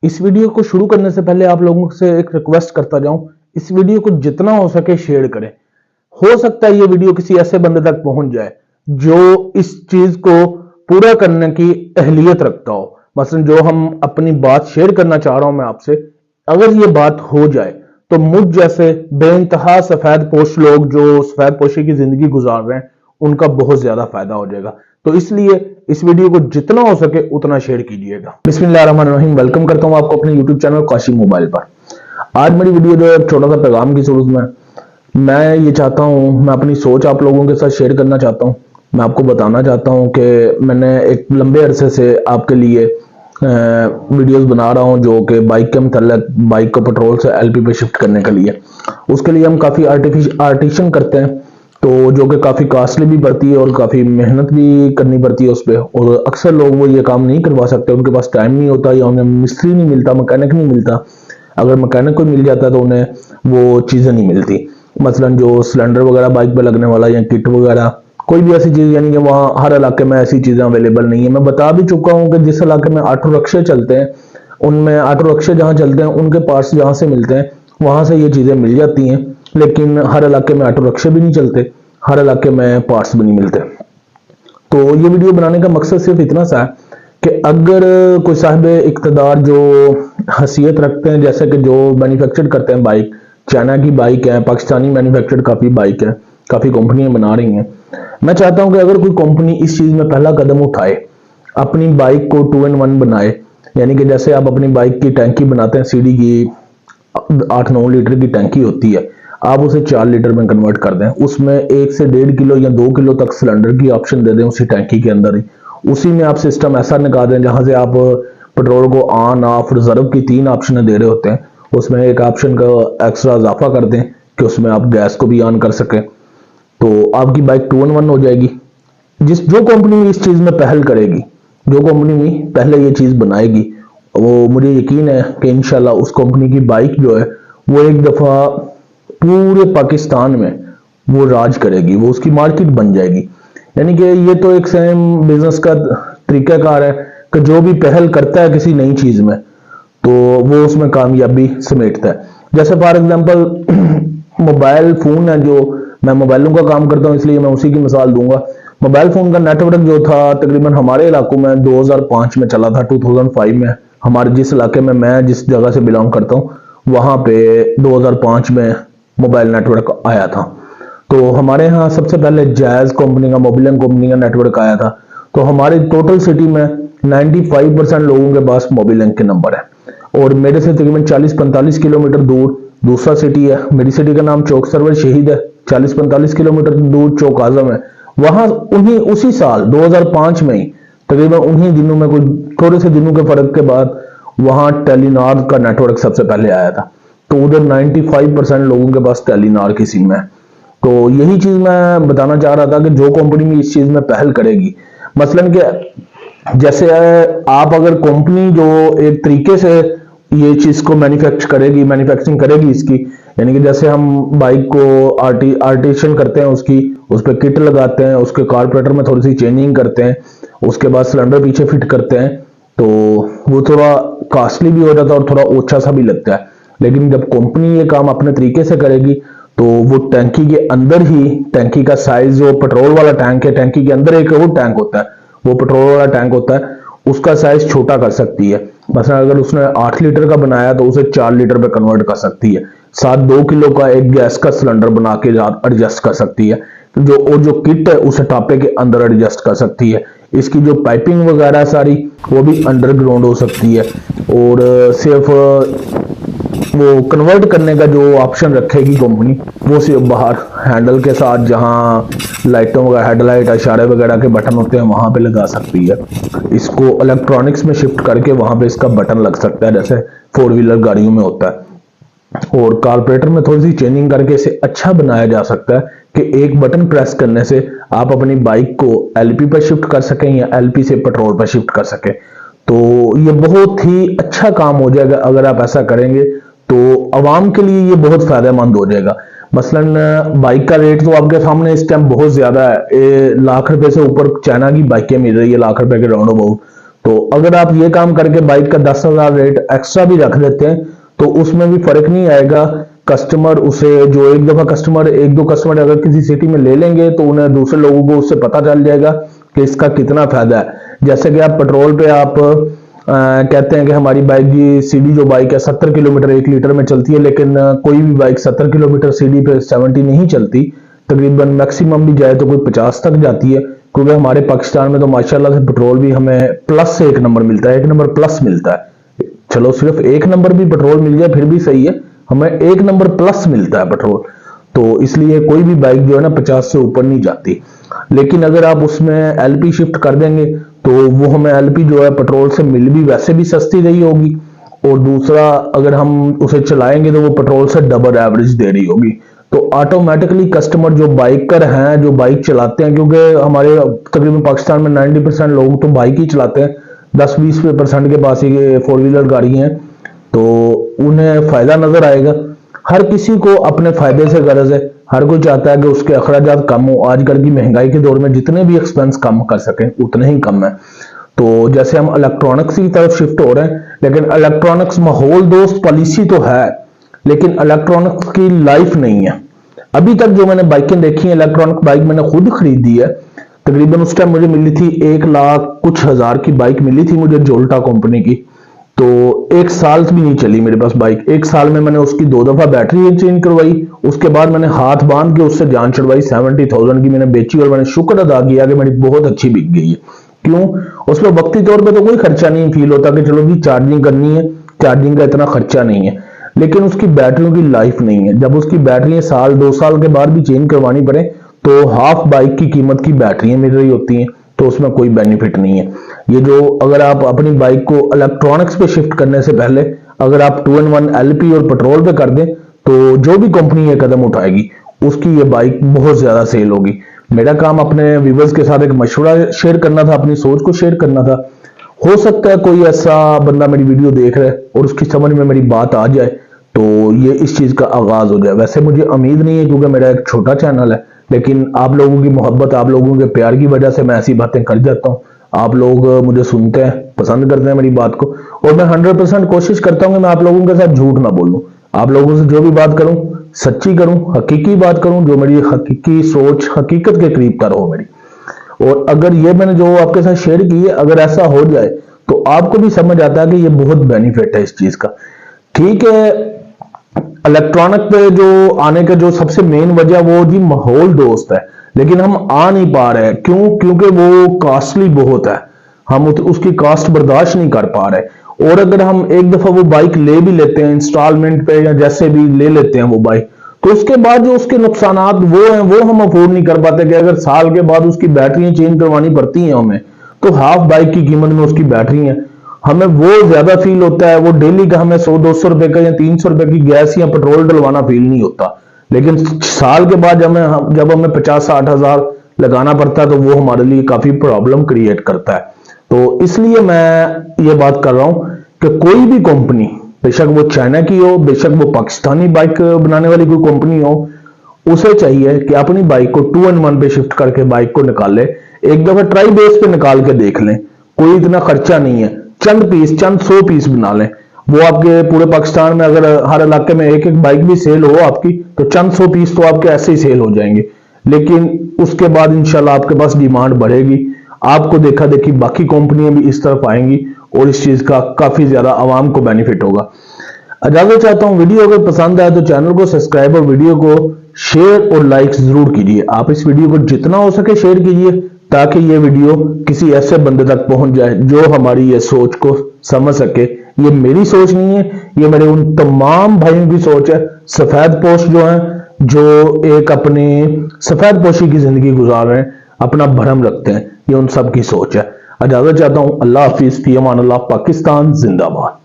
इस वीडियो को शुरू करने से पहले आप लोगों से एक रिक्वेस्ट करता जाऊं, इस वीडियो को जितना हो सके शेयर करें। हो सकता है ये वीडियो किसी ऐसे बंदे तक पहुंच जाए जो इस चीज को पूरा करने की अहलियत रखता हो। मसलन जो हम अपनी बात शेयर करना चाह रहा हूं मैं आपसे, अगर ये बात हो जाए तो मुझ जैसे बेइंतहा सफेद पोश लोग जो सफेद पोशी की जिंदगी गुजार रहे हैं उनका बहुत ज्यादा फायदा हो जाएगा। तो इसलिए इस वीडियो को जितना हो सके उतना शेयर कीजिएगा। बिस्मिल्लाहिर्रहमानिर्रहीम, वेलकम करता हूं आपको अपने यूट्यूब चैनल काशिम मोबाइल पर। आज मेरी वीडियो जो है छोटा सा पैगाम की सूरत में मैं ये चाहता हूं, मैं अपनी सोच आप लोगों के साथ शेयर करना चाहता हूं। मैं आपको बताना चाहता हूं कि मैंने एक लंबे अरसे से आपके लिए वीडियोस बना रहा हूं जो कि बाइक के मतलब बाइक को पेट्रोल से एलपी पे शिफ्ट करने के लिए। उसके लिए हम काफ़ी आर्टिशन करते हैं, तो जो कि काफ़ी कॉस्टली भी पड़ती है और काफ़ी मेहनत भी करनी पड़ती है उस पर। और अक्सर लोग वो ये काम नहीं करवा सकते, उनके पास टाइम नहीं होता या उन्हें मिस्त्री नहीं मिलता, मैकेनिक नहीं मिलता। अगर मैकेनिक को मिल जाता है तो उन्हें वो चीज़ें नहीं मिलती। मसलन जो सिलेंडर वगैरह बाइक पे लगने वाला या किट वगैरह कोई भी ऐसी चीज़, यानी कि वहाँ हर इलाके में ऐसी चीज़ें अवेलेबल नहीं है। मैं बता भी चुका हूँ कि जिस इलाके में ऑटो रिक्शे चलते हैं, उनमें ऑटो रिक्शे जहाँ चलते हैं उनके पार्ट्स जहाँ से मिलते हैं वहाँ से ये चीज़ें मिल जाती हैं। लेकिन हर इलाके में ऑटो रिक्शे भी नहीं चलते, हर इलाके में पार्ट्स भी नहीं मिलते। तो ये वीडियो बनाने का मकसद सिर्फ इतना सा है कि अगर कोई साहिब इक़्तिदार जो हैसियत रखते हैं, जैसे कि जो मैन्युफैक्चर करते हैं बाइक, चाइना की बाइक है, पाकिस्तानी मैन्युफैक्चर्ड काफ़ी बाइक है, काफ़ी कंपनियां बना रही हैं। मैं चाहता हूं कि अगर कोई कंपनी इस चीज़ में पहला कदम उठाए, अपनी बाइक को 2-in-1 बनाए, यानी कि जैसे आप अपनी बाइक की टैंकी बनाते हैं, सीडी की 8-9 लीटर की टैंकी होती है, आप उसे 4 लीटर में कन्वर्ट कर दें। उसमें 1 से 1.5 किलो या 2 किलो तक सिलेंडर की ऑप्शन दे दें उसी टैंकी के अंदर ही। उसी में आप सिस्टम ऐसा निकाल दें जहां से आप पेट्रोल को ऑन ऑफ रिजर्व की 3 ऑप्शन दे रहे होते हैं, उसमें एक ऑप्शन का एक्स्ट्रा इजाफा कर दें कि उसमें आप गैस को भी ऑन कर सकें, तो आपकी बाइक 2-in-1 हो जाएगी। जो कंपनी इस चीज़ में पहल करेगी, जो कंपनी में पहले ये चीज़ बनाएगी, वो मुझे यकीन है कि इंशाल्लाह उस कंपनी की बाइक जो है वो एक दफ़ा पूरे पाकिस्तान में वो राज करेगी, वो उसकी मार्केट बन जाएगी। यानी कि ये तो एक सेम बिजनेस का तरीकाकार है कि जो भी पहल करता है किसी नई चीज़ में तो वो उसमें कामयाबी समेटता है। जैसे फॉर एग्जांपल मोबाइल फ़ोन है, जो मैं मोबाइलों का काम करता हूँ इसलिए मैं उसी की मिसाल दूंगा। मोबाइल फ़ोन का नेटवर्क जो था तकरीबन हमारे इलाकों में 2005 में चला था, 2005 में हमारे जिस इलाके में मैं जिस जगह से बिलोंग करता हूँ वहाँ पे 2005 में मोबाइल नेटवर्क आया था। तो हमारे यहाँ सबसे पहले जैज़ कंपनी का, मोबिलियन कंपनी का नेटवर्क आया था। तो हमारे टोटल सिटी में 95% लोगों के पास मोबिलियन के नंबर है। और मेरे से तकरीबन 40-45 किलोमीटर दूर दूसरा सिटी है, मेरी सिटी का नाम चौक सरवर शहीद है, 40-45 किलोमीटर दूर चौक आजम है। वहां उसी साल 2005 में ही तकरीबन उन्हीं दिनों में, कोई थोड़े से दिनों के फर्क के बाद, वहां टेलीनॉर का नेटवर्क सबसे पहले आया था। तो उधर 95% लोगों के पास टेलीनॉर की सिम है। तो यही चीज मैं बताना चाह रहा था कि जो कंपनी भी इस चीज में पहल करेगी, मसलन कि जैसे आप अगर कंपनी जो एक तरीके से ये चीज को मैन्युफैक्चरिंग करेगी इसकी, यानी कि जैसे हम बाइक को आर्टिशन करते हैं, उसकी उस पर किट लगाते हैं, उसके कार्बोरेटर में थोड़ी सी चेंजिंग करते हैं, उसके बाद सिलेंडर पीछे फिट करते हैं, तो वो थोड़ा कॉस्टली भी हो जाता है और थोड़ा ओछा सा भी लगता है। लेकिन जब कंपनी ये काम अपने तरीके से करेगी तो वो टैंकी के अंदर ही, टैंकी का साइज जो पेट्रोल वाला टैंक है, टैंकी के अंदर एक वो टैंक होता है, वो पेट्रोल वाला टैंक होता है, उसका साइज छोटा कर सकती है। मसलन अगर उसने 8 लीटर का बनाया तो उसे 4 लीटर पे कन्वर्ट कर सकती है। साथ 2 किलो का एक गैस का सिलेंडर बना के एडजस्ट कर सकती है। जो किट है उसे टापे के अंदर एडजस्ट कर सकती है। इसकी जो पाइपिंग वगैरह सारी वो भी अंडरग्राउंड हो सकती है। और सिर्फ वो कन्वर्ट करने का जो ऑप्शन रखेगी कंपनी, वो सिर्फ बाहर हैंडल के साथ, जहां लाइटों वगैरह, हेडलाइट, इशारे वगैरह के बटन होते हैं वहां पे लगा सकती है। इसको इलेक्ट्रॉनिक्स में शिफ्ट करके वहां पे इसका बटन लग सकता है, जैसे 4 व्हीलर गाड़ियों में होता है। और कार्बोरेटर में थोड़ी सी चेंजिंग करके इसे अच्छा बनाया जा सकता है कि एक बटन प्रेस करने से आप अपनी बाइक को एलपी पर शिफ्ट कर सकें या एलपी से पेट्रोल पर शिफ्ट कर सकें। तो ये बहुत ही अच्छा काम हो जाएगा अगर आप ऐसा करेंगे, तो आवाम के लिए ये बहुत फायदेमंद हो जाएगा। मसलन बाइक का रेट तो आपके सामने इस टाइम बहुत ज्यादा है, लाख रुपए से ऊपर चाइना की बाइकें मिल रही है, लाख रुपए के राउंड अबाउट। तो अगर आप ये काम करके बाइक का 10,000 रेट एक्स्ट्रा भी रख देते हैं तो उसमें भी फर्क नहीं आएगा। कस्टमर उसे जो एक दफा कस्टमर एक दो कस्टमर अगर किसी सिटी में ले लेंगे तो उन्हें दूसरे लोगों को उससे पता चल जाएगा कि इसका कितना फायदा है। जैसे कि आप पेट्रोल पे आप कहते हैं कि हमारी बाइक की सीडी जो बाइक है 70 किलोमीटर 1 लीटर में चलती है, लेकिन कोई भी बाइक 70 किलोमीटर सीडी पे 70 नहीं चलती, तकरीबन मैक्सिमम भी जाए तो कोई 50 तक जाती है। क्योंकि हमारे पाकिस्तान में तो माशाल्लाह से पेट्रोल भी हमें प्लस से 1 नंबर मिलता है, 1 नंबर प्लस मिलता है। चलो सिर्फ 1 नंबर भी पेट्रोल मिल जाए फिर भी सही है, हमें 1 नंबर प्लस मिलता है पेट्रोल। तो इसलिए कोई भी बाइक जो है ना 50 से ऊपर नहीं जाती। लेकिन अगर आप उसमें एलपी शिफ्ट कर देंगे तो वो हमें एलपी जो है पेट्रोल से मिल भी वैसे भी सस्ती रही होगी, और दूसरा अगर हम उसे चलाएंगे तो वो पेट्रोल से डबल एवरेज दे रही होगी। तो ऑटोमेटिकली कस्टमर जो बाइकर हैं जो बाइक चलाते हैं, क्योंकि हमारे तकरीबन पाकिस्तान में 90% लोग तो बाइक ही चलाते हैं, 10-20% के पास ही 4 व्हीलर गाड़ी हैं, तो उन्हें फायदा नजर आएगा। हर किसी को अपने फायदे से गरज है, हर कोई चाहता है कि उसके अखराजात कम हो। आजकल की महंगाई के दौर में जितने भी एक्सपेंस कम कर सकें उतने ही कम है। तो जैसे हम इलेक्ट्रॉनिक्स की तरफ शिफ्ट हो रहे हैं, लेकिन इलेक्ट्रॉनिक्स माहौल दोस्त पॉलिसी तो है, लेकिन इलेक्ट्रॉनिक्स की लाइफ नहीं है। अभी तक जो मैंने बाइकें देखी हैं, इलेक्ट्रॉनिक बाइक मैंने खुद खरीदी है, तकरीबन उस टाइम मुझे मिली थी 1 लाख कुछ हजार की बाइक मिली थी मुझे, जोल्टा कंपनी की। तो 1 साल भी नहीं चली मेरे पास बाइक। 1 साल में मैंने उसकी 2 दफा बैटरी चेंज करवाई, उसके बाद मैंने हाथ बांध के उससे जान छुड़वाई। 70,000 की मैंने बेची और मैंने शुक्र अदा किया कि मेरी बहुत अच्छी बिक गई है। क्यों? उसमें वक्ती तौर पे तो कोई खर्चा नहीं फील होता कि चलो जी चार्जिंग करनी है, चार्जिंग का इतना खर्चा नहीं है, लेकिन उसकी बैटरियों की लाइफ नहीं है। जब उसकी बैटरी साल 2 साल के बाद भी चेंज करवानी पड़े तो हाफ बाइक की कीमत की बैटरियां मिल रही होती हैं, तो उसमें कोई बेनिफिट नहीं है। ये जो अगर आप अपनी बाइक को इलेक्ट्रॉनिक्स पे शिफ्ट करने से पहले अगर आप 2-in-1 एलपी और पेट्रोल पे कर दें तो जो भी कंपनी ये कदम उठाएगी उसकी ये बाइक बहुत ज्यादा सेल होगी। मेरा काम अपने व्यूअर्स के साथ एक मशवरा शेयर करना था, अपनी सोच को शेयर करना था। हो सकता है कोई ऐसा बंदा मेरी वीडियो देख रहा है और उसकी समझ में मेरी बात आ जाए तो ये इस चीज का आगाज हो जाए। वैसे मुझे उम्मीद नहीं है क्योंकि मेरा एक छोटा चैनल है, लेकिन आप लोगों की मोहब्बत आप लोगों के प्यार की वजह से मैं ऐसी बातें कर जाता हूँ। आप लोग मुझे सुनते हैं, पसंद करते हैं मेरी बात को, और मैं 100% कोशिश करता हूँ कि मैं आप लोगों के साथ झूठ ना बोलूं। आप लोगों से जो भी बात करूं सच्ची करूं, हकीकी बात करूं, जो मेरी हकीकी सोच हकीकत के करीब कर हो मेरी। और अगर ये मैंने जो आपके साथ शेयर की है अगर ऐसा हो जाए तो आपको भी समझ आता है कि ये बहुत बेनिफिट है इस चीज का। ठीक है, इलेक्ट्रॉनिक पे जो आने का जो सबसे मेन वजह वो जी माहौल दोस्त है, लेकिन हम आ नहीं पा रहे हैं। क्यों? क्योंकि वो कॉस्टली बहुत है, हम उसकी कॉस्ट बर्दाश्त नहीं कर पा रहे। और अगर हम एक दफा वो बाइक ले भी लेते हैं इंस्टॉलमेंट पे या जैसे भी ले लेते हैं वो बाइक, तो उसके बाद जो उसके नुकसानात वो हैं वो हम अफोर्ड नहीं कर पाते। कि अगर साल के बाद उसकी बैटरियां चेंज करवानी पड़ती हैं हमें, तो हाफ बाइक की कीमत में उसकी बैटरी है, हमें वो ज्यादा फील होता है। वो डेली का हमें 100-200 रुपए का या 300 रुपए की गैस या पेट्रोल डलवाना फील नहीं होता, लेकिन साल के बाद जब हमें 50-60 हजार लगाना पड़ता है तो वो हमारे लिए काफी प्रॉब्लम क्रिएट करता है। तो इसलिए मैं ये बात कर रहा हूं कि कोई भी कंपनी, बेशक वो चाइना की हो, बेशक वो पाकिस्तानी बाइक बनाने वाली कोई कंपनी हो, उसे चाहिए कि अपनी बाइक को 2-in-1 पे शिफ्ट करके बाइक को निकाले, एक दफा ट्राई बेस पे निकाल के देख लें। कोई इतना खर्चा नहीं है, चंद 100 पीस बना लें। वो आपके पूरे पाकिस्तान में अगर हर इलाके में एक एक बाइक भी सेल हो आपकी, तो चंद 100 पीस तो आपके ऐसे ही सेल हो जाएंगे। लेकिन उसके बाद इंशाल्लाह आपके पास डिमांड बढ़ेगी, आपको देखा देखी बाकी कंपनियां भी इस तरफ आएंगी और इस चीज का काफी ज्यादा आवाम को बेनिफिट होगा। इजाजत चाहता हूं, वीडियो अगर पसंद आए तो चैनल को सब्सक्राइब और वीडियो को शेयर और लाइक जरूर कीजिए। आप इस वीडियो को जितना हो सके शेयर कीजिए ताकि ये वीडियो किसी ऐसे बंदे तक पहुंच जाए जो हमारी ये सोच को समझ सके। ये मेरी सोच नहीं है, ये मेरे उन तमाम भाइयों की सोच है, सफेद पोश जो हैं, जो एक अपनी सफेद पोशी की जिंदगी गुजार रहे हैं, अपना भरम रखते हैं, ये उन सब की सोच है। इजाजत चाहता हूं, अल्लाह हाफिज, फी अमान अल्लाह, पाकिस्तान जिंदाबाद।